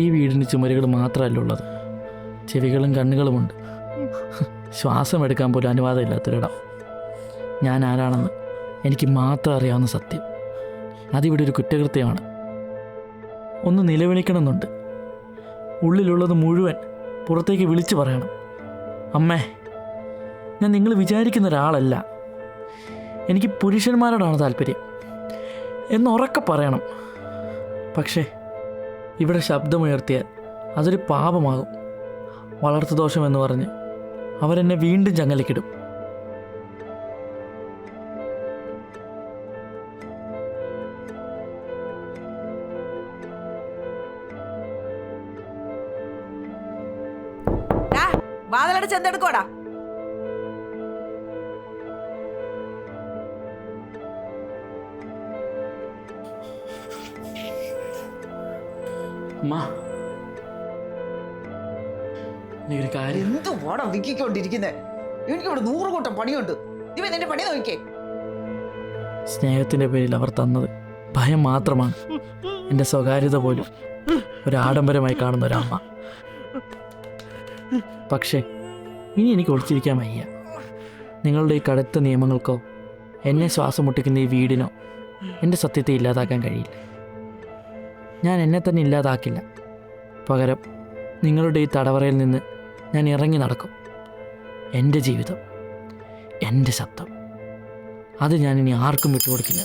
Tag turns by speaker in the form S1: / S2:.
S1: ഈ വീടിന് ചുമരുകൾ മാത്രമല്ല ഉള്ളത്, ചെവികളും കണ്ണുകളുമുണ്ട്. ശ്വാസം എടുക്കാൻ പോലും അനുവാദമില്ലാത്തൊരിടം. ഞാൻ ആരാണെന്ന് എനിക്ക് മാത്രം അറിയാവുന്ന സത്യം. അതിവിടെ ഒരു കുറ്റകൃത്യമാണ്. ഒന്ന് നിലവിളിക്കണമെന്നുണ്ട്. ഉള്ളിലുള്ളത് മുഴുവൻ പുറത്തേക്ക് വിളിച്ചു പറയണം. അമ്മേ, ഞാൻ നിങ്ങൾ വിചാരിക്കുന്ന ഒരാളല്ല. എനിക്ക് പുരുഷന്മാരോടാണ് താല്പര്യം എന്നുറക്കെ പറയണം. പക്ഷേ ഇവിടെ ശബ്ദമുയർത്തിയാൽ അതൊരു പാപമാകും. വളർത്തുദോഷമെന്ന് പറഞ്ഞ് അവരെന്നെ വീണ്ടും ചങ്ങലക്കിടും.
S2: വാതിലടച്ച് എന്തെടുക്കോടാ? എന്ത് പോടാ വിക്കിക്കൊണ്ടിരിക്കുന്നേ? എനിക്കിവിടെ 100 കൂട്ടം പണിയുണ്ട്. ഇവ നിന്റെ പണി നോക്കിക്കേ.
S1: സ്നേഹത്തിൻ്റെ പേരിൽ അവർ തന്നത് ഭയം മാത്രമാണ്. എൻ്റെ സ്വകാര്യത പോലും ഒരു ആഡംബരമായി കാണുന്ന ഒരമ്മ. പക്ഷേ ഇനി എനിക്ക് ഒളിച്ചിരിക്കാൻ വയ്യ. നിങ്ങളുടെ ഈ കടുത്ത നിയമങ്ങൾക്കോ എന്നെ ശ്വാസം മുട്ടിക്കുന്ന ഈ വീടിനോ എൻ്റെ സത്യത്തെ ഇല്ലാതാക്കാൻ കഴിയില്ല. ഞാൻ എന്നെ തന്നെ ഇല്ലാതാക്കില്ല. പകരം നിങ്ങളുടെ ഈ തടവറയിൽ നിന്ന് ഞാൻ ഇറങ്ങി നടക്കും. എൻ്റെ ജീവിതം, എൻ്റെ ശബ്ദം, അത് ഞാനിനി ആർക്കും വിട്ടുകൊടുക്കില്ല.